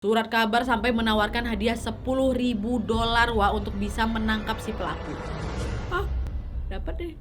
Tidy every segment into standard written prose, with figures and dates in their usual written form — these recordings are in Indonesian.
Surat kabar sampai menawarkan hadiah $10.000 wah untuk bisa menangkap si pelaku. Ah, dapat deh.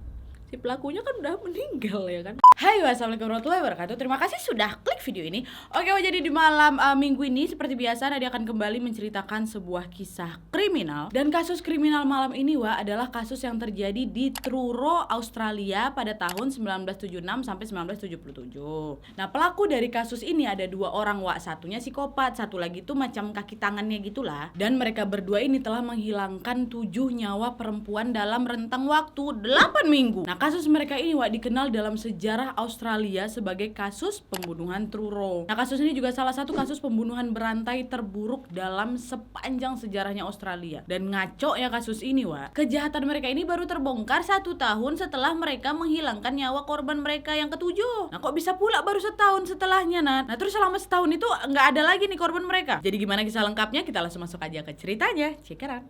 Si pelakunya kan udah meninggal ya kan. Hai, wassalamualaikum warahmatullahi wabarakatuh. Terima kasih sudah klik video ini. Oke, jadi di malam minggu ini seperti biasa Nadia akan kembali menceritakan sebuah kisah kriminal. Dan kasus kriminal malam ini wah adalah kasus yang terjadi di Truro, Australia pada tahun 1976 sampai 1977. Nah, pelaku dari kasus ini ada 2 orang wah, satunya psikopat, satu lagi tuh macam kaki tangannya gitulah. Dan mereka berdua ini telah menghilangkan 7 nyawa perempuan dalam rentang waktu 8 minggu. Nah, kasus mereka ini wak dikenal dalam sejarah Australia sebagai kasus pembunuhan Truro. Nah, kasus ini juga salah satu kasus pembunuhan berantai terburuk dalam sepanjang sejarahnya Australia. Dan ngaco ya kasus ini wak, kejahatan mereka ini baru terbongkar 1 tahun setelah mereka menghilangkan nyawa korban mereka yang ke-7. Nah, kok bisa pula baru setahun setelahnya, Nat? Nah, terus selama setahun itu nggak ada lagi nih korban mereka. Jadi gimana kisah lengkapnya? Kita langsung masuk aja ke ceritanya. Cikeran.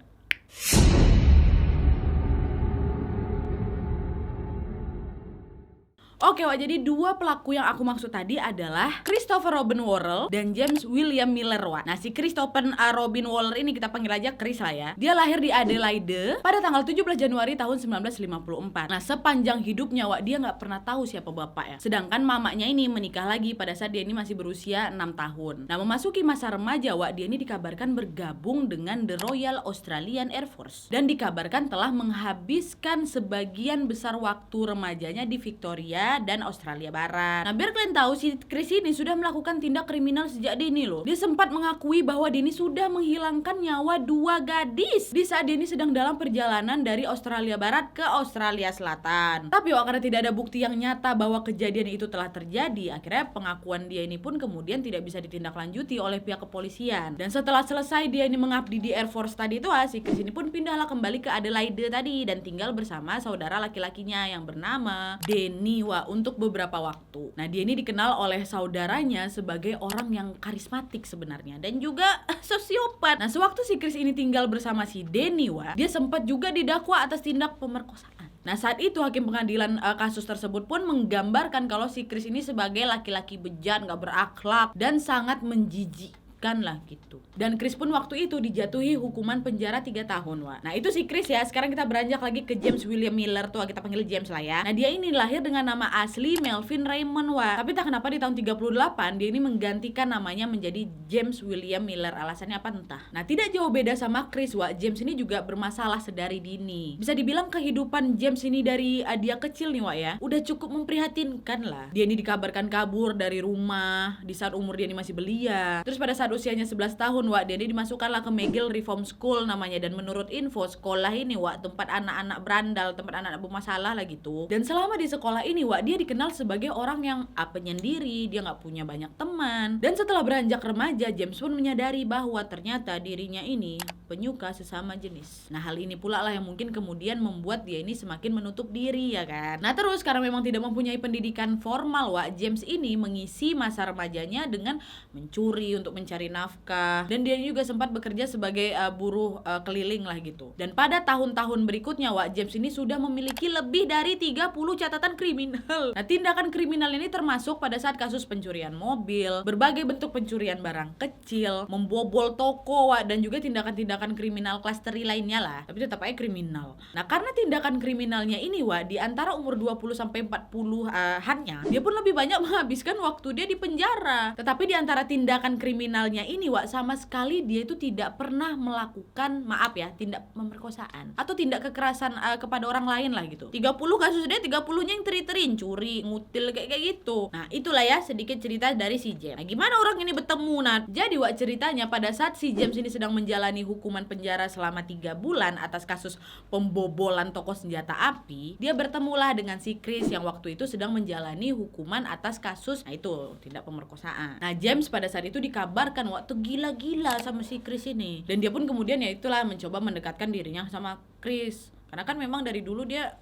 Oke, wah, jadi 2 pelaku yang aku maksud tadi adalah Christopher Robin Worrell dan James William Miller, wah. Nah, si Christopher Robin Worrell ini kita panggil aja Chris lah ya. Dia lahir di Adelaide pada tanggal 17 Januari tahun 1954. Nah, sepanjang hidupnya, wah, dia nggak pernah tahu siapa bapaknya. Sedangkan mamanya ini menikah lagi pada saat dia ini masih berusia 6 tahun. Nah, memasuki masa remaja, wah, dia ini dikabarkan bergabung dengan The Royal Australian Air Force. Dan dikabarkan telah menghabiskan sebagian besar waktu remajanya di Victoria dan Australia Barat. Nah, biar kalian tahu, si Chris ini sudah melakukan tindak kriminal sejak dini loh. Dia sempat mengakui bahwa dia ini sudah menghilangkan nyawa 2 gadis di saat dia ini sedang dalam perjalanan dari Australia Barat ke Australia Selatan. Tapi karena tidak ada bukti yang nyata bahwa kejadian itu telah terjadi, akhirnya pengakuan dia ini pun kemudian tidak bisa ditindaklanjuti oleh pihak kepolisian. Dan setelah selesai dia ini mengabdi di Air Force tadi itu, si Chris ini pun pindahlah kembali ke Adelaide tadi dan tinggal bersama saudara laki-lakinya yang bernama Danny untuk beberapa waktu. Nah, dia ini dikenal oleh saudaranya sebagai orang yang karismatik sebenarnya dan juga sosiopat. Nah, sewaktu si Chris ini tinggal bersama si Danny, dia sempat juga didakwa atas tindak pemerkosaan. Nah, saat itu hakim pengadilan kasus tersebut pun menggambarkan kalau si Chris ini sebagai laki-laki bejat, gak berakhlak dan sangat menjijikkan lah gitu. Dan Chris pun waktu itu dijatuhi hukuman penjara 3 tahun, wah. Nah, itu si Chris ya. Sekarang kita beranjak lagi ke James William Miller tuh, kita panggil James lah ya. Nah, dia ini lahir dengan nama asli Melvin Raymond, wah. Tapi tak kenapa di tahun 38 dia ini menggantikan namanya menjadi James William Miller. Alasannya apa entah. Nah, tidak jauh beda sama Chris, wah. James ini juga bermasalah sedari dini. Bisa dibilang kehidupan James ini dari dia kecil nih, wah ya, udah cukup memprihatinkan lah. Dia ini dikabarkan kabur dari rumah di saat umur dia ini masih belia. Terus pada saat usianya 11 tahun, wah, dia ini dimasukkanlah ke McGill Reform School namanya. Dan menurut info sekolah ini, wah, tempat anak-anak berandal, tempat anak-anak bermasalah lah gitu. Dan selama di sekolah ini, wah, dia dikenal sebagai orang yang penyendiri, dia nggak punya banyak teman. Dan setelah beranjak remaja, James pun menyadari bahwa ternyata dirinya ini penyuka sesama jenis. Nah, hal ini pula lah yang mungkin kemudian membuat dia ini semakin menutup diri ya kan. Nah, terus karena memang tidak mempunyai pendidikan formal, wah, James ini mengisi masa remajanya dengan mencuri untuk mencari nafkah. Dan dia juga sempat bekerja sebagai buruh keliling lah gitu. Dan pada tahun-tahun berikutnya, wah, James ini sudah memiliki lebih dari 30 catatan kriminal. Nah, tindakan kriminal ini termasuk pada saat kasus pencurian mobil, berbagai bentuk pencurian barang kecil, membobol toko, wah, dan juga tindakan-tindakan kriminal kelas teri lainnya lah. Tapi tetap aja kriminal. Nah, karena tindakan kriminalnya ini, wah, di antara umur 20 sampai 40-annya, dia pun lebih banyak menghabiskan waktu dia di penjara. Tetapi di antara tindakan kriminalnya ini, wah, sama sekali dia itu tidak pernah melakukan, maaf ya, tindak pemerkosaan atau tindak kekerasan kepada orang lain lah gitu. 30 kasus dia, 30-nya yang teri-terin, curi, ngutil kayak gitu. Nah, itulah ya sedikit cerita dari si James. Nah, gimana orang ini bertemu, Nat? Jadi, wah, ceritanya pada saat si James ini sedang menjalani hukuman penjara selama 3 bulan atas kasus pembobolan toko senjata api, dia bertemulah dengan si Chris yang waktu itu sedang menjalani hukuman atas kasus, nah itu, tindak pemerkosaan. Nah, James pada saat itu dikabarkan waktu gila-gila sama si Chris ini. Dan dia pun kemudian ya itulah mencoba mendekatkan dirinya sama Chris. Karena kan memang dari dulu dia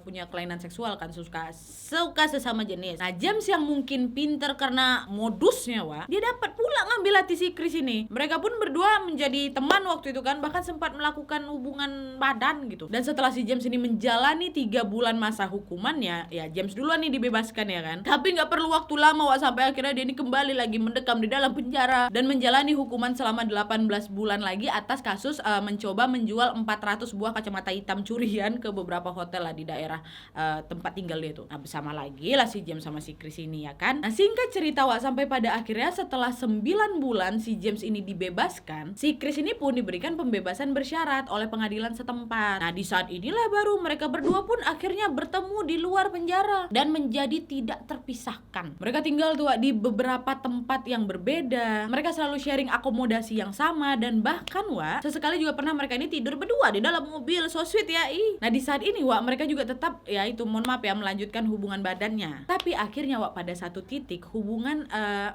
punya kelainan seksual kan, suka sesama jenis. Nah, James yang mungkin pinter karena modusnya, wah, dia dapat pula pula ngambil hati si Chris ini. Mereka pun berdua menjadi teman waktu itu kan, bahkan sempat melakukan hubungan badan gitu. Dan setelah si James ini menjalani 3 bulan masa hukumannya, ya James duluan nih dibebaskan ya kan. Tapi nggak perlu waktu lama Wak, sampai akhirnya dia ini kembali lagi mendekam di dalam penjara dan menjalani hukuman selama 18 bulan lagi atas kasus mencoba menjual 400 buah kacamata hitam curian ke beberapa hotel lah di daerah tempat tinggal dia tuh. Nah, bersama lagi lah si James sama si Chris ini ya kan. Nah, singkat cerita Wak, sampai pada akhirnya setelah 9 bulan si James ini dibebaskan, si Chris ini pun diberikan pembebasan bersyarat oleh pengadilan setempat. Nah, di saat inilah baru mereka berdua pun akhirnya bertemu di luar penjara dan menjadi tidak terpisahkan. Mereka tinggal tuh Wak, di beberapa tempat yang berbeda. Mereka selalu sharing akomodasi yang sama dan bahkan Wak, sesekali juga pernah mereka ini tidur berdua di dalam mobil. So sweet ya. Nah, di saat ini Wak, mereka juga tetap ya itu mohon maaf ya melanjutkan hubungan badannya. Tapi akhirnya Wak, pada satu titik hubungan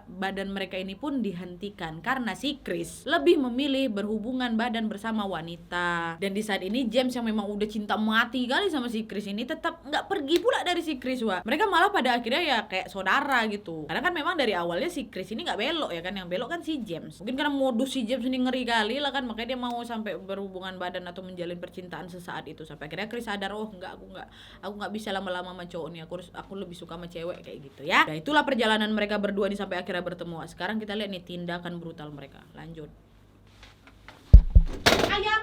badan mereka ini pun dihentikan karena si Chris lebih memilih berhubungan badan bersama wanita. Dan di saat ini James yang memang udah cinta mati kali sama si Chris ini tetap nggak pergi pula dari si Chris Wak. Mereka malah pada akhirnya ya kayak saudara gitu. Karena kan memang dari awalnya si Chris ini nggak belok ya kan, yang belok kan si James. Mungkin karena modus si James ini ngeri kali lah kan, makanya dia mau sampai berhubungan badan atau menjalin percintaan sesaat itu. Sampai akhirnya Chris sadar, oh enggak, aku nggak bisa lama-lama sama cowok nih, aku lebih suka sama cewek kayak gitu ya. Nah, itulah perjalanan mereka berdua nih sampai akhirnya bertemu. Sekarang kita lihat nih tindakan brutal mereka. Lanjut. Ayam.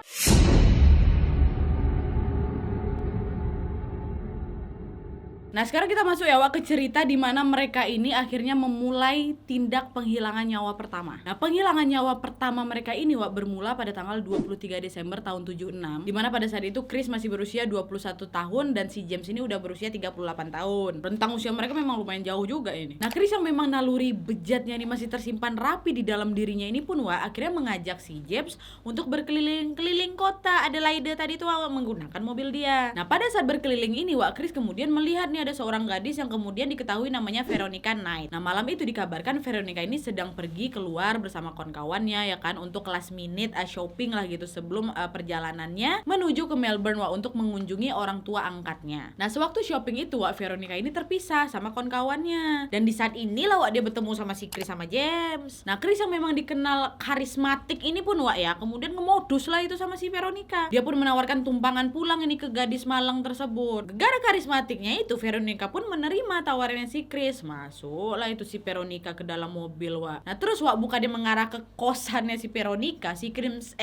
Nah, sekarang kita masuk ya Wak ke cerita di mana mereka ini akhirnya memulai tindak penghilangan nyawa pertama. Nah, penghilangan nyawa pertama mereka ini Wak bermula pada tanggal 23 Desember tahun 76, di mana pada saat itu Chris masih berusia 21 tahun dan si James ini udah berusia 38 tahun. Rentang usia mereka memang lumayan jauh juga ini. Nah, Chris yang memang naluri bejatnya ini masih tersimpan rapi di dalam dirinya ini pun Wak akhirnya mengajak si James untuk berkeliling-keliling kota Adelaide tadi tuh Wak menggunakan mobil dia. Nah, pada saat berkeliling ini Wak, Chris kemudian melihat nih ada seorang gadis yang kemudian diketahui namanya Veronica Knight. Nah, malam itu dikabarkan Veronica ini sedang pergi keluar bersama kawan-kawannya ya kan untuk last minute shopping lah gitu sebelum perjalanannya menuju ke Melbourne Wak untuk mengunjungi orang tua angkatnya. Nah, sewaktu shopping itu Wak, Veronica ini terpisah sama kawan-kawannya. Dan di saat inilah Wak dia bertemu sama si Chris sama James. Nah, Chris yang memang dikenal karismatik ini pun Wak ya kemudian ngemodus lah itu sama si Veronica. Dia pun menawarkan tumpangan pulang ini ke gadis malang tersebut. Gara karismatiknya itu Veronica pun menerima tawarannya si Chris. Masuklah itu si Veronica ke dalam mobil Wak. Nah, terus Wak bukan dia mengarah ke kosannya si Veronica, si Chris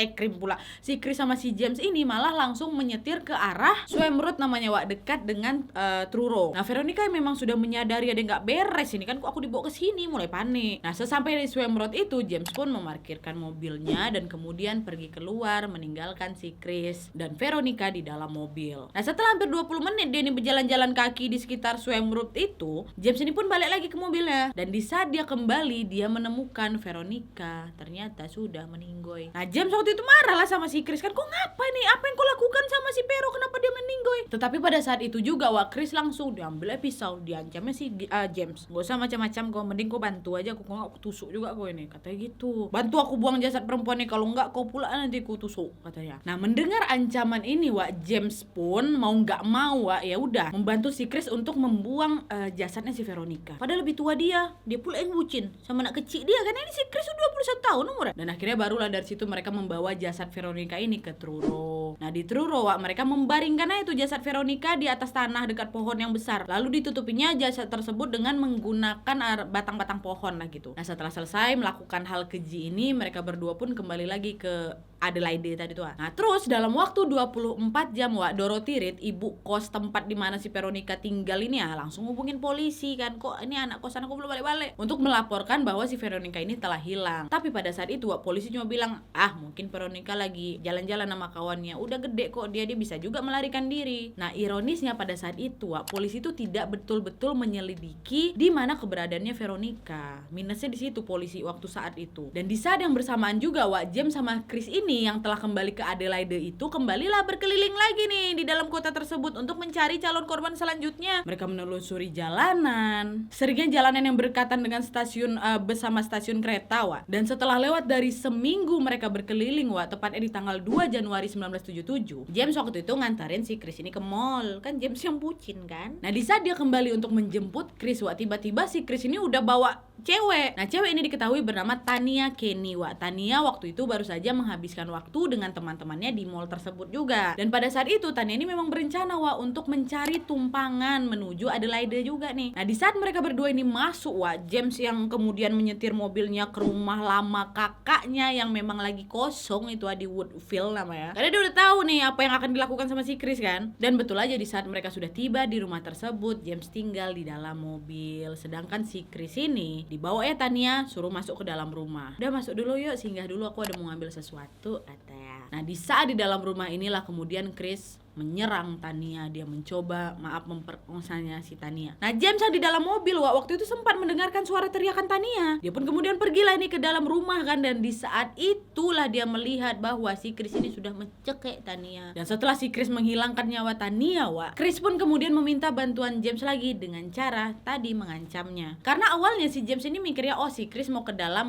sama si James ini malah langsung menyetir ke arah Swim Road namanya Wak, dekat dengan Truro. Nah, Veronica yang memang sudah menyadari ada nggak beres ini kan, kok aku dibawa ke sini, mulai panik. Nah, sesampai di Swim Road itu James pun memarkirkan mobilnya dan kemudian pergi keluar meninggalkan si Chris dan Veronica di dalam mobil. Nah, setelah hampir 20 menit dia ini berjalan-jalan kaki di sekitar Swim Road itu, James ini pun balik lagi ke mobilnya. Dan di saat dia kembali, dia menemukan Veronica ternyata sudah meninggoy. Nah, James waktu itu marah lah sama si Chris kan, kok ngapa nih? Apa yang kau lakukan sama si Vero? Kenapa dia meninggoy? Tetapi pada saat itu juga Wak, Chris langsung diambil pisau, diancamnya si James. Gak usah macam-macam kau, mending kau bantu aja, kau nggak tusuk juga kau ini, katanya gitu. Bantu aku buang jasad perempuan nih, kalau enggak kau pula nanti ku tusuk, katanya. Nah, mendengar ancaman ini Wak, James pun mau nggak mau Wak ya udah membantu si Chris untuk membuang jasadnya si Veronica. Padahal lebih tua dia pula yang bucin sama anak kecil dia kan, ini si Chris udah 21 tahun umurnya. Dan akhirnya barulah dari situ mereka membawa jasad Veronica ini ke Truro. Nah, di Truro Wak, mereka membaringkan itu jasad Veronica di atas tanah dekat pohon yang besar. Lalu ditutupinya jasad tersebut dengan menggunakan batang-batang pohon lah gitu. Nah, setelah selesai melakukan hal keji ini, mereka berdua pun kembali lagi ke Adelaide tadi tuh. Nah, terus dalam waktu 24 jam Wak, Dorothy Reed, ibu kos tempat di mana si Veronica tinggal ini ya, langsung hubungin polisi kan, kok ini anak kosan aku belum balik-balik, untuk melaporkan bahwa si Veronica ini telah hilang. Tapi pada saat itu Wak, polisi cuma bilang, mungkin Veronica lagi jalan-jalan sama kawannya, udah gede kok dia bisa juga melarikan diri. Nah, ironisnya pada saat itu Wak, polisi itu tidak betul-betul menyelidiki di mana keberadaannya Veronica. Minusnya di situ polisi waktu saat itu. Dan di saat yang bersamaan juga Wak, James sama Chris ini yang telah kembali ke Adelaide itu kembalilah berkeliling lagi nih di dalam kota tersebut untuk mencari calon korban selanjutnya. Mereka menelusuri jalanan, seringnya jalanan yang berdekatan dengan stasiun bus sama stasiun kereta Wak. Dan setelah lewat dari seminggu mereka berkeliling Wak, tepatnya di tanggal 2 Januari 1977, James waktu itu ngantarin si Chris ini ke mall. Kan James yang bucin kan. Nah, di saat dia kembali untuk menjemput Chris Wak, tiba-tiba si Chris ini udah bawa cewek. Nah, cewek ini diketahui bernama Tania Kenny, Wak. Tania waktu itu baru saja menghabiskan waktu dengan teman-temannya di mall tersebut juga. Dan pada saat itu Tania ini memang berencana, Wak, untuk mencari tumpangan menuju Adelaide juga nih. Nah, di saat mereka berdua ini masuk, Wak, James yang kemudian menyetir mobilnya ke rumah lama kakaknya yang memang lagi kosong itu di Woodville namanya. Karena dia udah tahu nih apa yang akan dilakukan sama si Chris kan. Dan betul aja di saat mereka sudah tiba di rumah tersebut, James tinggal di dalam mobil. Sedangkan si Chris ini dibawa ya Tania, suruh masuk ke dalam rumah. Udah masuk dulu yuk, singgah dulu, aku ada mau ngambil sesuatu, katanya. Nah, di saat di dalam rumah inilah kemudian Chris menyerang Tania. Dia mencoba memperkosanya si Tania. Nah, James yang di dalam mobil, Wak, waktu itu sempat mendengarkan suara teriakan Tania. Dia pun kemudian pergilah ini ke dalam rumah kan. Dan di saat itulah dia melihat bahwa si Chris ini sudah mencekik Tania. Dan setelah si Chris menghilangkan nyawa Tania, Wak, Chris pun kemudian meminta bantuan James lagi dengan cara tadi mengancamnya. Karena awalnya si James ini mikirnya, oh si Chris mau ke dalam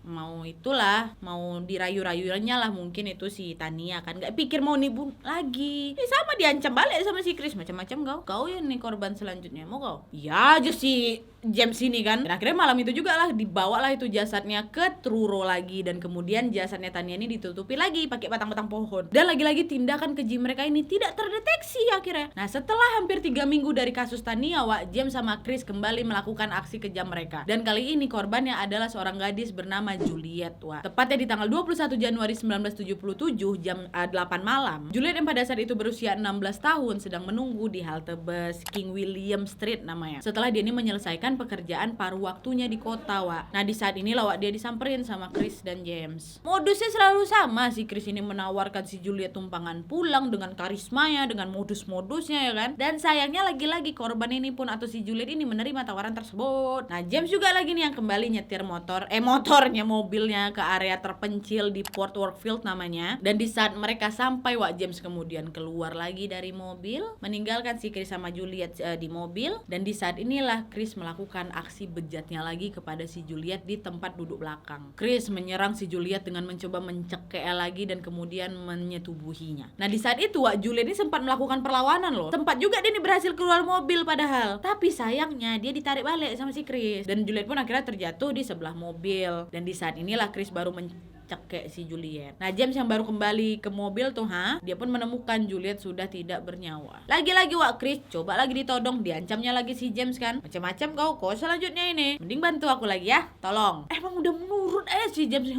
mau dirayu-rayunya lah mungkin itu si Tania kan, nggak pikir mau nipu lagi. Sama diancam balik sama si Chris, macam-macam kau ya nih korban selanjutnya, mau kau ya aja si James ini kan. Dan akhirnya malam itu juga lah dibawa lah itu jasadnya ke Truro lagi. Dan kemudian jasadnya Tania ini ditutupi lagi pakai batang-batang pohon. Dan lagi-lagi tindakan keji mereka ini tidak terdeteksi akhirnya. Nah, setelah hampir 3 minggu dari kasus Tania, Wak, James sama Chris kembali melakukan aksi kejam mereka. Dan kali ini korbannya adalah seorang gadis bernama Juliet, Wak. Tepatnya di tanggal 21 Januari 1977 jam 8 malam. Juliet yang pada saat itu berusia 16 tahun sedang menunggu di halte bus King William Street namanya. Setelah dia ini menyelesaikan pekerjaan paruh waktunya di kota, Wak. Nah, di saat inilah, Wak, dia disamperin sama Chris dan James. Modusnya selalu sama, si Chris ini menawarkan si Juliet tumpangan pulang dengan karismanya, dengan modus-modusnya ya kan. Dan sayangnya lagi-lagi korban ini pun atau si Juliet ini menerima tawaran tersebut. Nah, James juga lagi nih yang kembali nyetir mobilnya ke area terpencil di Port Workfield namanya. Dan di saat mereka sampai, Wak, James kemudian keluar lagi dari mobil, meninggalkan si Chris sama Juliet di mobil. Dan di saat inilah Chris melakukan aksi bejatnya lagi kepada si Juliet di tempat duduk belakang. Chris menyerang si Juliet dengan mencoba mencekik lagi dan kemudian menyetubuhinya. Nah, di saat itu, Wak, Juliet ini sempat melakukan perlawanan loh. Sempat juga dia ini berhasil keluar mobil padahal. Tapi sayangnya dia ditarik balik sama si Chris. Dan Juliet pun akhirnya terjatuh di sebelah mobil. Dan di saat inilah Chris baru cekek si Juliet. Nah, James yang baru kembali ke mobil tuh, dia pun menemukan Juliet sudah tidak bernyawa. Lagi-lagi, Wak, Chris coba lagi ditodong, diancamnya lagi si James kan. Macam-macam kau selanjutnya ini. Mending bantu aku lagi ya, tolong. Emang udah menurut si James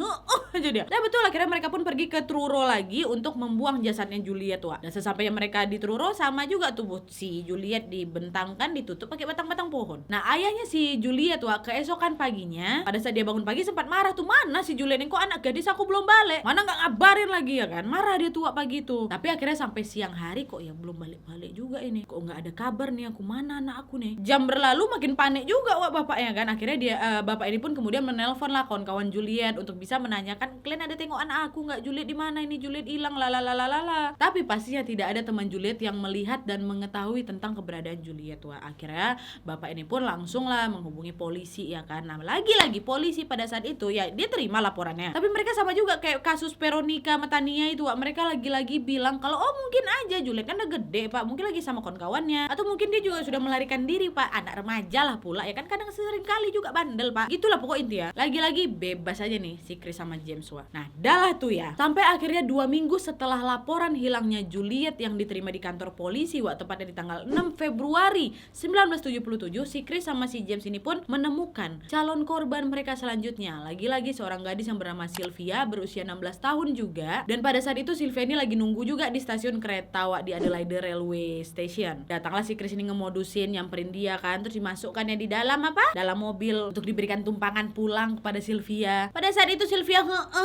aja dia. Nah, betul, akhirnya mereka pun pergi ke Truro lagi untuk membuang jasadnya Juliet, Wak. Dan sesampainya mereka di Truro, sama juga tubuh si Juliet dibentangkan, ditutup pakai batang-batang pohon. Nah, ayahnya si Juliet, Wak, keesokan paginya pada saat dia bangun pagi sempat marah tuh, mana si Juliet ini, kok anak gadis aku belum balik, mana nggak ngabarin lagi ya kan. Marah dia tua pagi itu. Tapi akhirnya sampai siang hari kok ya belum balik-balik juga ini, kok nggak ada kabar nih aku, mana anak aku nih. Jam berlalu makin panik juga, Wak, bapaknya kan. Akhirnya dia bapak ini pun kemudian menelpon lah kawan-kawan Juliet untuk bisa menanyakan, kalian ada tengok anak aku nggak, Juliet di mana ini, Juliet hilang lalalala. Tapi pastinya tidak ada teman Juliet yang melihat dan mengetahui tentang keberadaan Juliet, Wak. Akhirnya bapak ini pun langsung lah menghubungi polisi ya kan. Nah, lagi-lagi polisi pada saat itu ya dia terima laporannya. Tapi mereka sama juga kayak kasus Veronica sama Tania itu, Wak. Mereka lagi-lagi bilang kalau mungkin aja Juliet kan udah gede, Pak, mungkin lagi sama kawan-kawannya, atau mungkin dia juga sudah melarikan diri, Pak, anak remaja lah pula ya kan, kadang sering kali juga bandel, Pak. Gitulah pokok intinya. Lagi-lagi bebas aja nih si Chris sama James, Wak. Nah, dah lah tuh ya. Sampai akhirnya 2 minggu setelah laporan hilangnya Juliet yang diterima di kantor polisi, Wak, tepatnya di tanggal 6 Februari 1977, si Chris sama si James ini pun menemukan calon korban mereka selanjutnya. Lagi-lagi seorang gadis yang bernama Sylvia, berusia 16 tahun juga. Dan pada saat itu Sylvia ini lagi nunggu juga di stasiun kereta, Wak, di Adelaide Railway Station. Datanglah si Chris ini ngemodusin, nyamperin dia kan, terus dimasukkannya di dalam dalam mobil untuk diberikan tumpangan pulang kepada Sylvia. Pada saat itu Sylvia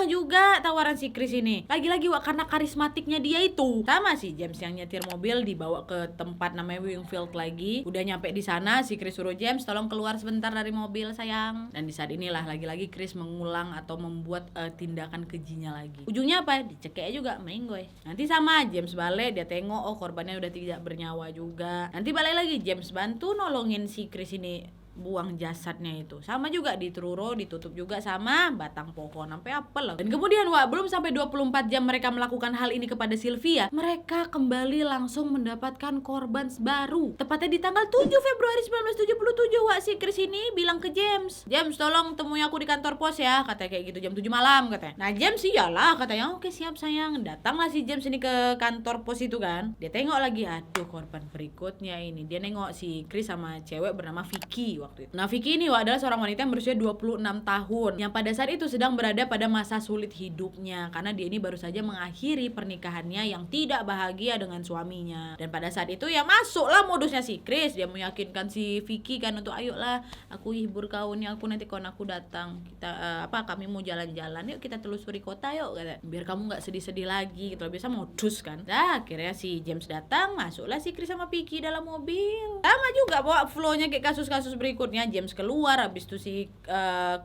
juga tawaran si Chris ini. Lagi-lagi, Wak, karena karismatiknya dia itu. Sama si James yang nyetir mobil dibawa ke tempat namanya Wingfield lagi. Udah nyampe di sana, si Chris suruh James tolong keluar sebentar dari mobil, sayang. Dan di saat inilah lagi-lagi Chris mengulang atau membuat tindakan kejinya lagi. Ujungnya apa? Dicekek juga, menggoy. Nanti sama James balik, dia tengok korbannya udah tidak bernyawa juga. Nanti balik lagi James bantu nolongin si Chris ini buang jasadnya itu. Sama juga di Truro, ditutup juga sama batang pohon sampai apa loh. Dan kemudian wah, belum sampai 24 jam mereka melakukan hal ini kepada Sylvia, mereka kembali langsung mendapatkan korban baru. Tepatnya di tanggal 7 Februari 1977 wah, si Chris ini bilang ke James, "James, tolong temui aku di kantor pos ya," katanya kayak gitu, jam 7 malam katanya. Nah, James iyalah katanya, "Oke, siap sayang." Datanglah si James ini ke kantor pos itu kan. Dia tengok lagi, aduh korban berikutnya ini. Dia nengok si Chris sama cewek bernama Vicky waktu itu. Nah, Vicky ini adalah seorang wanita yang berusia 26 tahun yang pada saat itu sedang berada pada masa sulit hidupnya karena dia ini baru saja mengakhiri pernikahannya yang tidak bahagia dengan suaminya. Dan pada saat itu ya masuklah modusnya si Chris. Dia meyakinkan si Vicky kan untuk, "Ayolah, aku hibur kau nih, aku nanti kawan aku datang. Kita kami mau jalan-jalan, yuk kita telusuri kota yuk," kata. "Biar kamu nggak sedih-sedih lagi." Gitu. Biasa modus kan. Nah, akhirnya si James datang, masuklah si Chris sama Vicky dalam mobil. Sama juga bawa flow-nya kayak kasus-kasus berikutnya. James keluar, habis itu si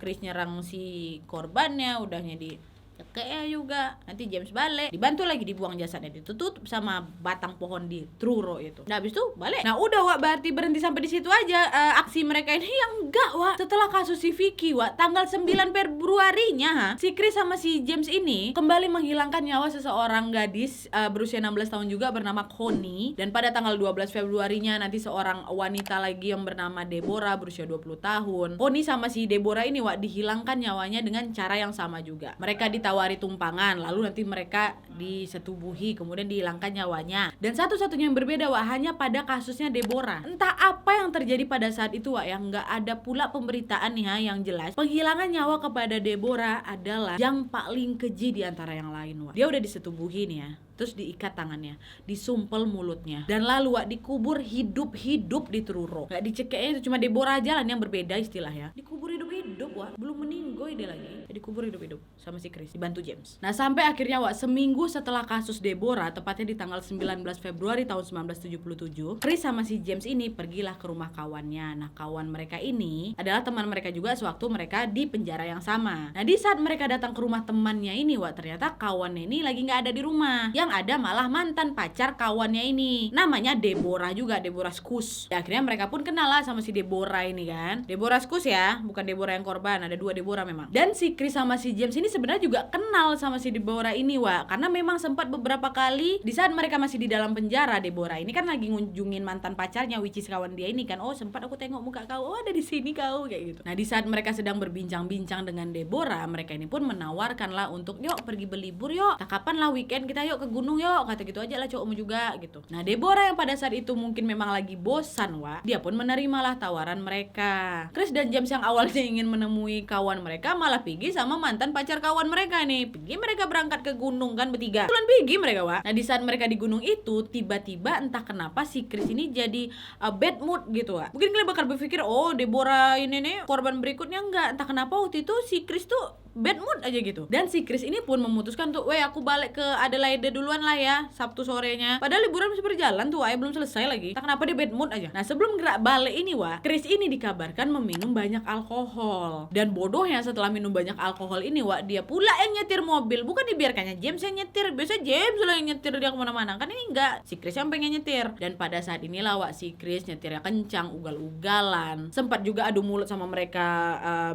Chris nyerang si korbannya, udahnya di cekeknya juga. Nanti James balik, dibantu lagi dibuang jasadnya, ditutup sama batang pohon di Truro itu. Nah, habis itu balik. Nah, udah wak, berarti berhenti sampai di situ aja aksi mereka ini. Yang enggak wak, setelah kasus si Vicky wak, tanggal 9 Februarinya si Chris sama si James ini kembali menghilangkan nyawa seseorang gadis berusia 16 tahun juga bernama Connie. Dan pada tanggal 12 Februarinya nanti seorang wanita lagi yang bernama Deborah berusia 20 tahun. Connie sama si Deborah ini wak dihilangkan nyawanya dengan cara yang sama juga. Mereka ditawari tumpangan, lalu nanti mereka disetubuhi, kemudian dihilangkan nyawanya. Dan satu-satunya yang berbeda wak, hanya pada kasusnya Deborah. Entah apa yang terjadi pada saat itu wak, yang nggak ada pula pemberitaan nih yang jelas. Penghilangan nyawa kepada Deborah adalah yang paling keji di antara yang lain wak. Dia udah disetubuhi nih ya, terus diikat tangannya, disumpel mulutnya, dan lalu wak dikubur hidup-hidup di Truro. Gak dicekeknya itu, cuma Deborah aja lah yang berbeda istilahnya. Dikubur hidup-hidup wak, belum meninggoy dia lagi. Dikubur hidup-hidup sama si Chris, dibantu James. Nah, sampai akhirnya wak, seminggu setelah kasus Deborah, tepatnya di tanggal 19 Februari tahun 1977, Chris sama si James ini pergilah ke rumah kawannya. Nah, kawan mereka ini adalah teman mereka juga sewaktu mereka di penjara yang sama. Nah, di saat mereka datang ke rumah temannya ini wak, ternyata kawannya ini lagi nggak ada di rumah. Yang ada malah mantan pacar kawannya ini, namanya Deborah juga, Deborah Skus. Ya, akhirnya mereka pun kenal lah sama si Deborah ini kan. Deborah Skus ya, bukan Deborah yang korban, ada dua Deborah memang. Dan si Chris sama si James ini sebenarnya juga kenal sama si Deborah ini wak, karena memang sempat beberapa kali di saat mereka masih di dalam penjara, Deborah ini kan lagi ngunjungin mantan pacarnya, which is kawan dia ini kan. "Oh, sempat aku tengok muka kau, oh ada di sini kau," kayak gitu. Nah, di saat mereka sedang berbincang-bincang dengan Deborah, mereka ini pun menawarkan lah untuk, "Yuk pergi berlibur yuk, tak kapan lah weekend kita yuk ke gunung yuk," kata gitu aja lah cowokmu juga gitu. Nah, Deborah yang pada saat itu mungkin memang lagi bosan wak, dia pun menerimalah tawaran mereka. Chris dan James yang awalnya ingin menemui kawan mereka malah pergi sama mantan pacar kawan mereka nih. Pergi mereka berangkat ke gunung kan bertiga. Bulan pergi mereka wak. Nah, di saat mereka di gunung itu, tiba-tiba entah kenapa si Chris ini jadi bad mood gitu wak. Mungkin kalian bakal berpikir, "Oh, Deborah ini nih korban berikutnya." Enggak, entah kenapa waktu itu si Chris tuh bad mood aja gitu. Dan si Chris ini pun memutuskan tuh, "Weh, aku balik ke Adelaide duluan lah ya, Sabtu sorenya." Padahal liburan masih berjalan tuh, belum selesai lagi. Tak kenapa dia bad mood aja. Nah, sebelum gerak balik ini wah, Chris ini dikabarkan meminum banyak alkohol. Dan bodohnya setelah minum banyak alkohol ini wah, dia pula yang nyetir mobil. Bukan dibiarkannya James yang nyetir. Biasa James lah yang nyetir dia kemana-mana. Kan ini enggak, si Chris yang pengen nyetir. Dan pada saat inilah wah, si Chris nyetirnya kencang, ugal-ugalan. Sempat juga adu mulut sama mereka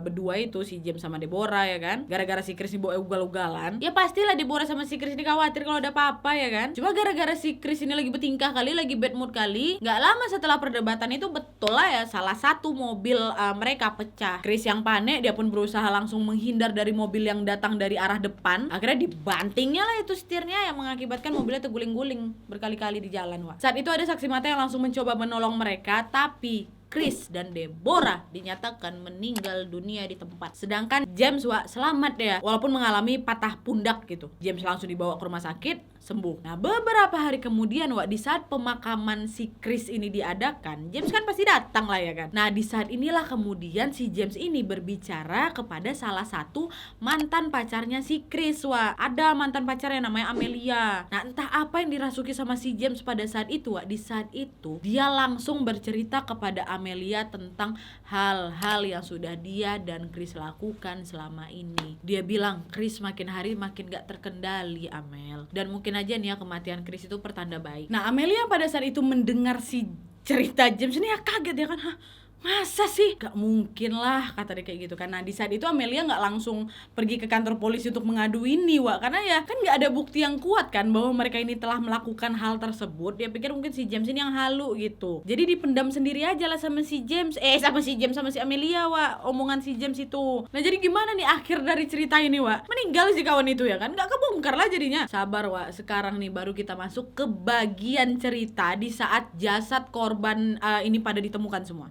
berdua itu, si James sama Deborah ya kan. Gara-gara si Chris ini bawa ugal-ugalan, ya pastilah Deborah sama si Chris ini khawatir kalau ada apa-apa ya kan. Cuma gara-gara si Chris ini lagi bertingkah kali, lagi bad mood kali, nggak lama setelah perdebatan itu betul lah ya, salah satu mobil mereka pecah. Chris yang panik, dia pun berusaha langsung menghindar dari mobil yang datang dari arah depan. Akhirnya dibantingnya lah itu setirnya yang mengakibatkan mobilnya terguling-guling berkali-kali di jalan wah. Saat itu ada saksi mata yang langsung mencoba menolong mereka, tapi Chris dan Deborah dinyatakan meninggal dunia di tempat. Sedangkan James wak selamat ya, walaupun mengalami patah pundak gitu. James langsung dibawa ke rumah sakit, sembuh. Nah, beberapa hari kemudian wak, di saat pemakaman si Chris ini diadakan, James kan pasti datang lah ya kan. Nah, di saat inilah kemudian si James ini berbicara kepada salah satu mantan pacarnya si Chris wak. Ada mantan pacarnya namanya Amelia. Nah, entah apa yang dirasuki sama si James pada saat itu wak. Di saat itu dia langsung bercerita kepada Amelia tentang hal-hal yang sudah dia dan Chris lakukan selama ini. Dia bilang, "Chris makin hari makin gak terkendali, Amel. Dan mungkin aja nih ya kematian Chris itu pertanda baik." Nah, Amelia pada saat itu mendengar si cerita James ini ya kaget ya kan. "Hah? Masa sih? Gak mungkin lah, kata dia kayak gitu kan. Nah di saat itu Amelia gak langsung pergi ke kantor polisi untuk mengadu ini, Wak. Karena ya kan gak ada bukti yang kuat kan bahwa mereka ini telah melakukan hal tersebut. Dia pikir mungkin si James ini yang halu gitu. Jadi dipendam sendiri aja lah sama si James. Sama si Amelia, Wak. Omongan si James itu. Nah jadi gimana nih akhir dari cerita ini, Wak? Meninggal si kawan itu ya kan? Gak kebongkar lah jadinya. Sabar, Wak. Sekarang nih baru kita masuk ke bagian cerita di saat jasad korban ini pada ditemukan semua.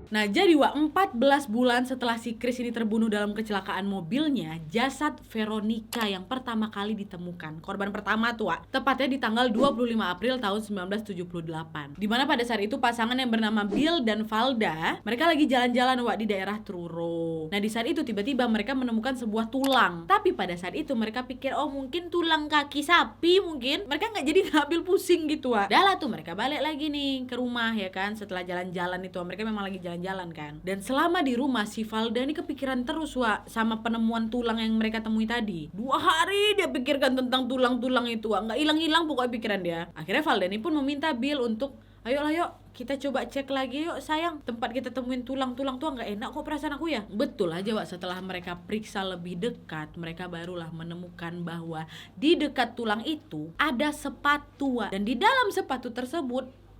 Nah jadi Wak, 14 bulan setelah si Chris ini terbunuh dalam kecelakaan mobilnya, jasad Veronica yang pertama kali ditemukan. Korban pertama tuh Wak, tepatnya di tanggal 25 April tahun 1978. Dimana pada saat itu pasangan yang bernama Bill dan Valda, mereka lagi jalan-jalan Wak di daerah Truro. Nah di saat itu tiba-tiba mereka menemukan sebuah tulang. Tapi pada saat itu mereka pikir oh mungkin tulang kaki sapi mungkin. Mereka nggak jadi ngambil pusing gitu Wak. Dah lah tuh mereka balik lagi nih ke rumah ya kan. Setelah jalan-jalan itu mereka memang lagi jalan kan. Dan selama di rumah si Valda ini kepikiran terus Wak sama penemuan tulang yang mereka temui tadi. 2 hari dia pikirkan tentang tulang-tulang itu Wak. Nggak hilang-hilang pokoknya pikiran dia. Akhirnya Valda ini pun meminta Bill untuk ayolah yuk kita coba cek lagi yuk sayang, tempat kita temuin tulang-tulang tuh nggak enak kok perasaan aku ya. Betul aja Wak, setelah mereka periksa lebih dekat, mereka barulah menemukan bahwa di dekat tulang itu ada sepatu Wak. Dan di dalam sepatu tersebut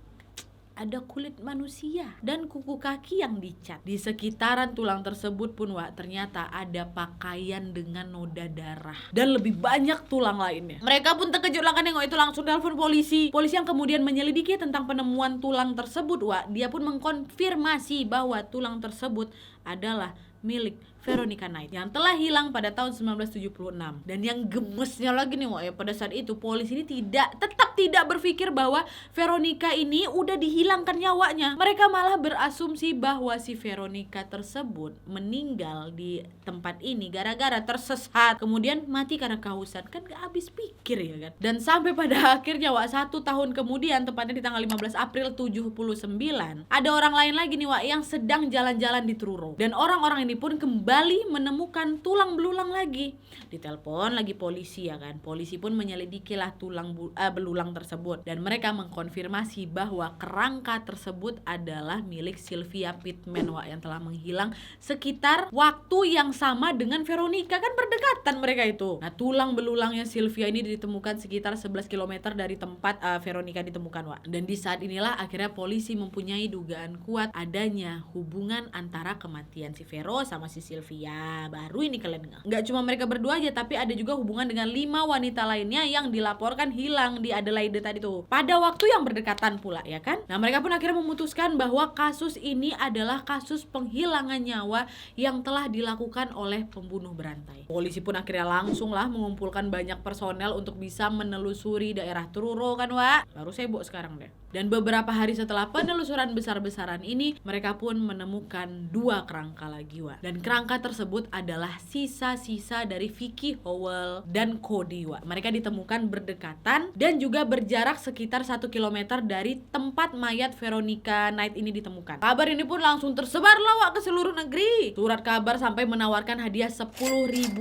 ada kulit manusia dan kuku kaki yang dicat. Di sekitaran tulang tersebut pun Wak, ternyata ada pakaian dengan noda darah dan lebih banyak tulang lainnya. Mereka pun terkejut lah kan nengok itu, langsung telepon polisi. Polisi yang kemudian menyelidiki tentang penemuan tulang tersebut Wak, dia pun mengkonfirmasi bahwa tulang tersebut adalah milik Veronica Knight yang telah hilang pada tahun 1976. Dan yang gemesnya lagi nih Wak, ya pada saat itu polisi ini tetap tidak berpikir bahwa Veronica ini udah dihilangkan nyawanya. Mereka malah berasumsi bahwa si Veronica tersebut meninggal di tempat ini gara-gara tersesat, kemudian mati karena kehausan. Kan gak habis pikir ya kan. Dan sampai pada akhirnya Wak, 1 tahun kemudian, tepatnya di tanggal 15 April 79, ada orang lain lagi nih Wak yang sedang jalan-jalan di Truro. Dan orang-orang ini pun kembali menemukan tulang belulang lagi. Ditelepon lagi polisi ya kan. Polisi pun menyelidikilah tulang belulang tersebut dan mereka mengkonfirmasi bahwa kerangka tersebut adalah milik Sylvia Pittman Wak, yang telah menghilang sekitar waktu yang sama dengan Veronica. Kan berdekatan mereka itu. Nah tulang belulangnya Sylvia ini ditemukan sekitar 11 km dari tempat Veronica ditemukan Wak. Dan di saat inilah akhirnya polisi mempunyai dugaan kuat adanya hubungan antara kematian si Vero sama si Sylvia. Baru ini kalian nggak cuma mereka berdua aja, tapi ada juga hubungan dengan 5 wanita lainnya yang dilaporkan hilang di Adelaide tadi tuh pada waktu yang berdekatan pula ya kan. Nah mereka pun akhirnya memutuskan bahwa kasus ini adalah kasus penghilangan nyawa yang telah dilakukan oleh pembunuh berantai. Polisi pun akhirnya langsung lah mengumpulkan banyak personel untuk bisa menelusuri daerah Truro kan Wak. Baru sibuk sekarang deh. Dan beberapa hari setelah penelusuran besar-besaran ini, mereka pun menemukan 2 kerangka lagi Wak. Dan kerangka tersebut adalah sisa-sisa dari Vicky Howell dan Cody Wak. Mereka ditemukan berdekatan dan juga berjarak sekitar 1 km dari tempat mayat Veronica Knight ini ditemukan. Kabar ini pun langsung tersebar lah Wak ke seluruh negeri. Surat kabar sampai menawarkan hadiah $10.000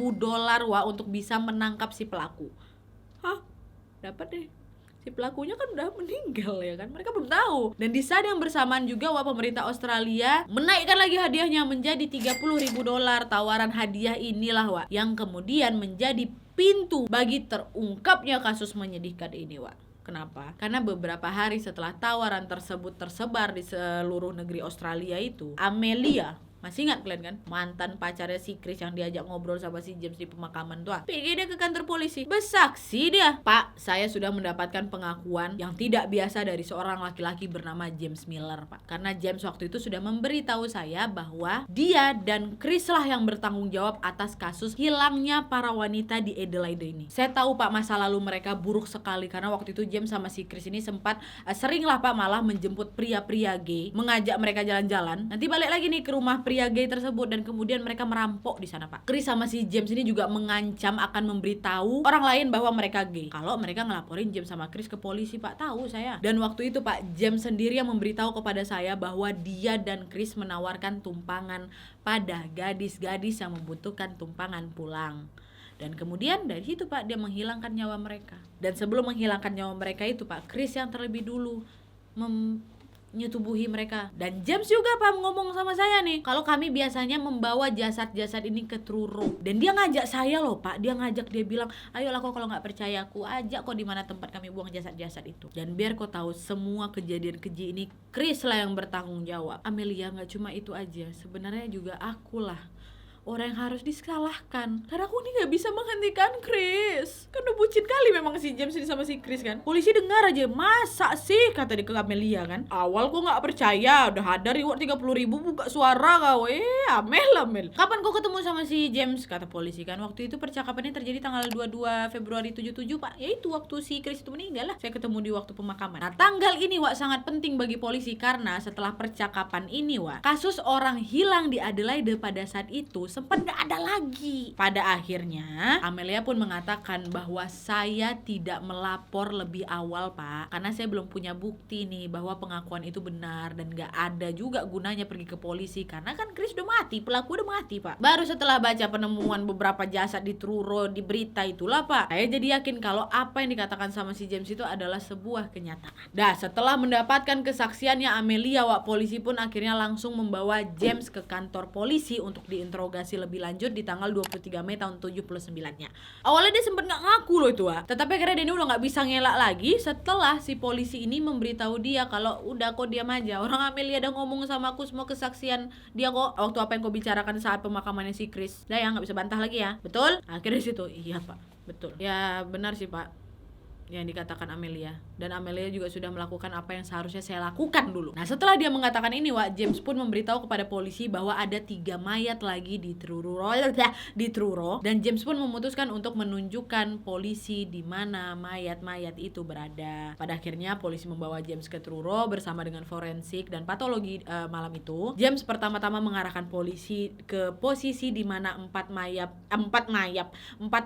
Wak untuk bisa menangkap si pelaku. Hah? Dapat deh. Si pelakunya kan udah meninggal ya kan, mereka belum tahu. Dan di saat yang bersamaan juga Wak, pemerintah Australia menaikkan lagi hadiahnya menjadi $30.000. Tawaran hadiah inilah Wak yang kemudian menjadi pintu bagi terungkapnya kasus menyedihkan ini Wak. Kenapa? Karena beberapa hari setelah tawaran tersebut tersebar di seluruh negeri Australia itu, Amelia, masih ingat kalian kan? Mantan pacarnya si Chris yang diajak ngobrol sama si James di pemakaman tuh. Pergi dia ke kantor polisi. Bersaksi dia. Pak, saya sudah mendapatkan pengakuan yang tidak biasa dari seorang laki-laki bernama James Miller, Pak. Karena James waktu itu sudah memberitahu saya bahwa dia dan Chris lah yang bertanggung jawab atas kasus hilangnya para wanita di Adelaide ini. Saya tahu Pak, masa lalu mereka buruk sekali karena waktu itu James sama si Chris ini sempat sering lah Pak malah menjemput pria-pria gay, mengajak mereka jalan-jalan. Nanti balik lagi nih ke rumah pria gay tersebut dan kemudian mereka merampok di sana Pak. Chris sama si James ini juga mengancam akan memberitahu orang lain bahwa mereka gay kalau mereka ngelaporin James sama Chris ke polisi Pak. Tahu saya. Dan waktu itu Pak, James sendiri yang memberitahu kepada saya bahwa dia dan Chris menawarkan tumpangan pada gadis-gadis yang membutuhkan tumpangan pulang. Dan kemudian dari situ Pak, dia menghilangkan nyawa mereka. Dan sebelum menghilangkan nyawa mereka itu Pak, Chris yang terlebih dulu menyetubuhi mereka. Dan James juga Pak ngomong sama saya nih, kalau kami biasanya membawa jasad-jasad ini ke Truro. Dan dia ngajak saya loh Pak, dia bilang, ayolah kok kalau nggak percaya aku ajak kok di mana tempat kami buang jasad-jasad itu. Dan biar kau tahu semua kejadian keji ini Chris lah yang bertanggung jawab. Amelia, nggak cuma itu aja, sebenarnya juga akulah orang yang harus disalahkan, karena aku ini gak bisa menghentikan Chris. Kan udah bucin kali memang si James ini sama si Chris kan. Polisi dengar aja, masa sih, kata dia ke Amelia kan. Awal kok gak percaya, udah ada reward 30.000 buka suara kau. Amel. Kapan kau ketemu sama si James, kata polisi kan. Waktu itu percakapannya terjadi tanggal 22 Februari 77 Pak. Yaitu waktu si Chris itu meninggal lah. Saya ketemu di waktu pemakaman. Nah tanggal ini Wak sangat penting bagi polisi, karena setelah percakapan ini Wak, kasus orang hilang di Adelaide pada saat itu sempat gak ada lagi. Pada akhirnya Amelia pun mengatakan bahwa saya tidak melapor lebih awal Pak, karena saya belum punya bukti nih bahwa pengakuan itu benar, dan gak ada juga gunanya pergi ke polisi karena kan Chris udah mati, pelaku udah mati Pak. Baru setelah baca penemuan beberapa jasad di Truro di berita itulah Pak, saya jadi yakin kalau apa yang dikatakan sama si James itu adalah sebuah kenyataan. Dah setelah mendapatkan kesaksiannya Amelia Wak, polisi pun akhirnya langsung membawa James ke kantor polisi untuk diinterogasi lebih lanjut di tanggal 23 Mei tahun 79-nya. Awalnya dia sempat nggak ngaku loh itu Wak, tetapi akhirnya dia udah nggak bisa ngelak lagi setelah si polisi ini memberitahu dia kalau udah kok diam aja, orang Amelia udah ngomong sama aku semua kesaksian dia kok waktu apa yang kau bicarakan saat pemakamannya si Chris. Dah ya nggak bisa bantah lagi ya, betul? Akhirnya situ iya Pak, betul. Ya benar sih Pak yang dikatakan Amelia, dan Amelia juga sudah melakukan apa yang seharusnya saya lakukan dulu. Nah setelah dia mengatakan ini Wak, James pun memberitahu kepada polisi bahwa ada 3 mayat lagi di Truro, dan James pun memutuskan untuk menunjukkan polisi di mana mayat-mayat itu berada. Pada akhirnya polisi membawa James ke Truro bersama dengan forensik dan patologi. Malam itu James pertama-tama mengarahkan polisi ke posisi di mana 4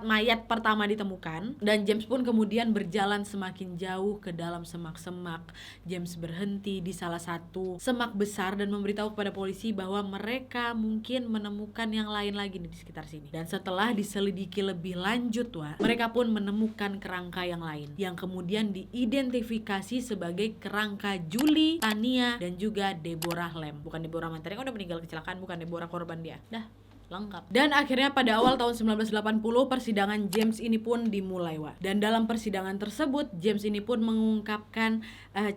mayat pertama ditemukan, dan James pun kemudian berjalan semakin jauh ke dalam semak-semak. James berhenti di salah satu semak besar dan memberitahu kepada polisi bahwa mereka mungkin menemukan yang lain lagi nih di sekitar sini. Dan setelah diselidiki lebih lanjut Wak, mereka pun menemukan kerangka yang lain yang kemudian diidentifikasi sebagai kerangka Julie, Tania, dan juga Deborah Lam. Bukan Deborah mantannya kan udah meninggal kecelakaan, bukan Deborah korban dia. Dah lengkap. Dan akhirnya pada awal tahun 1980 persidangan James ini pun dimulai Wak. Dan dalam persidangan tersebut James ini pun mengungkapkan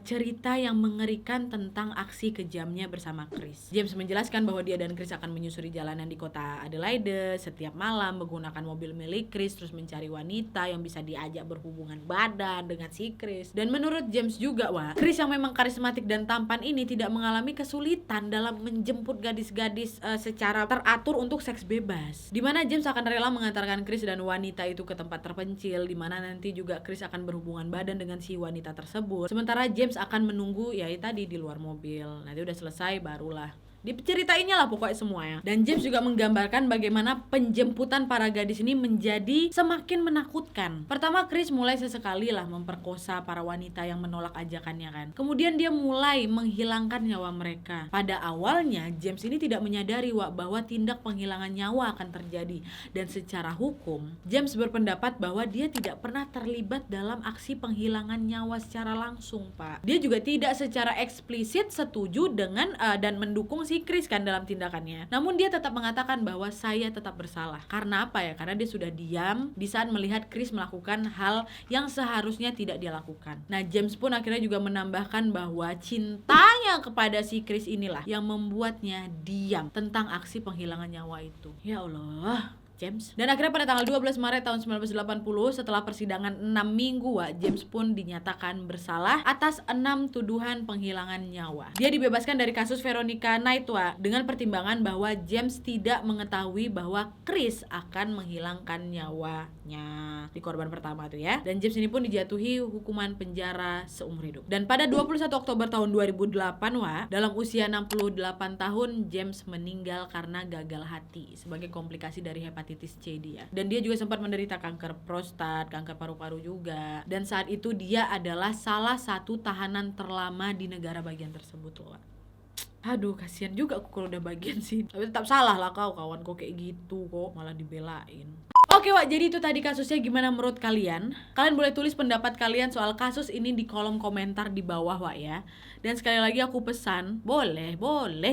cerita yang mengerikan tentang aksi kejamnya bersama Chris. James menjelaskan bahwa dia dan Chris akan menyusuri jalanan di kota Adelaide setiap malam menggunakan mobil milik Chris, terus mencari wanita yang bisa diajak berhubungan badan dengan si Chris. Dan menurut James juga Wak, Chris yang memang karismatik dan tampan ini tidak mengalami kesulitan dalam menjemput gadis-gadis secara teratur untuk seks bebas, dimana James akan rela mengantarkan Chris dan wanita itu ke tempat terpencil, dimana nanti juga Chris akan berhubungan badan dengan si wanita tersebut, sementara James akan menunggu ya tadi di luar mobil. Nanti udah selesai barulah diceritainnya lah pokoknya semuanya. Dan James juga menggambarkan bagaimana penjemputan para gadis ini menjadi semakin menakutkan. Pertama Chris mulai sesekali lah memperkosa para wanita yang menolak ajakannya kan. Kemudian dia mulai menghilangkan nyawa mereka. Pada awalnya James ini tidak menyadari Wak, bahwa tindak penghilangan nyawa akan terjadi. Dan secara hukum James berpendapat bahwa dia tidak pernah terlibat dalam aksi penghilangan nyawa secara langsung Pak. Dia juga tidak secara eksplisit setuju dengan dan mendukung si Chris kan dalam tindakannya. Namun dia tetap mengatakan bahwa saya tetap bersalah. Karena apa ya? Karena dia sudah diam di saat melihat Chris melakukan hal yang seharusnya tidak dia lakukan. Nah James pun akhirnya juga menambahkan bahwa cintanya kepada si Chris inilah yang membuatnya diam tentang aksi penghilangan nyawa itu. Ya Allah James. Dan akhirnya pada tanggal 12 Maret tahun 1980 setelah persidangan 6 minggu Wak, James pun dinyatakan bersalah atas 6 tuduhan penghilangan nyawa. Dia dibebaskan dari kasus Veronica Knight Wak, dengan pertimbangan bahwa James tidak mengetahui bahwa Chris akan menghilangkan nyawanya di korban pertama tuh ya. Dan James ini pun dijatuhi hukuman penjara seumur hidup. Dan pada 21 Oktober tahun 2008 Wak, dalam usia 68 tahun James meninggal karena gagal hati sebagai komplikasi dari hepatitis C dia. Dan dia juga sempat menderita kanker prostat, kanker paru-paru juga. Dan saat itu dia adalah salah satu tahanan terlama di negara bagian tersebut loh. Aduh kasihan juga aku kalau udah bagian sih. Tapi tetap salah lah kau kawan kok kayak gitu kok malah dibelain. Oke Wak, jadi itu tadi kasusnya. Gimana menurut kalian? Kalian boleh tulis pendapat kalian soal kasus ini di kolom komentar di bawah Wak ya. Dan sekali lagi aku pesan, boleh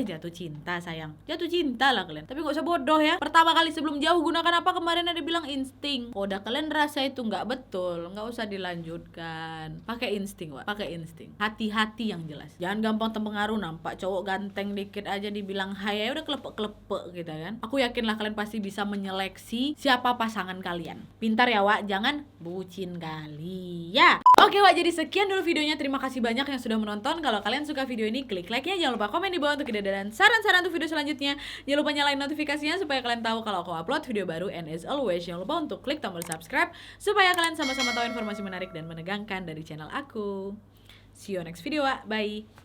jatuh cinta sayang. Jatuh cinta lah kalian, tapi gak usah bodoh ya. Pertama kali sebelum jauh gunakan apa, kemarin ada bilang insting. Udah kalian rasa itu nggak betul, nggak usah dilanjutkan. Pakai insting Wak, pakai insting. Hati-hati yang jelas. Jangan gampang terpengaruh, nampak cowok ganteng dikit aja dibilang hai, udah kelepek-kelepek gitu kan. Aku yakin lah kalian pasti bisa menyeleksi siapa pasangan kalian. Pintar ya Wak, jangan bucin kali ya. Oke Wak, jadi sekian dulu videonya. Terima kasih banyak yang sudah menonton. Kalau kalian suka video ini, klik like-nya. Jangan lupa komen di bawah untuk ide dan saran-saran untuk video selanjutnya. Jangan lupa nyalain notifikasinya supaya kalian tahu kalau aku upload video baru. And as always, jangan lupa untuk klik tombol subscribe supaya kalian sama-sama tahu informasi menarik dan menegangkan dari channel aku. See you next video Wak, bye.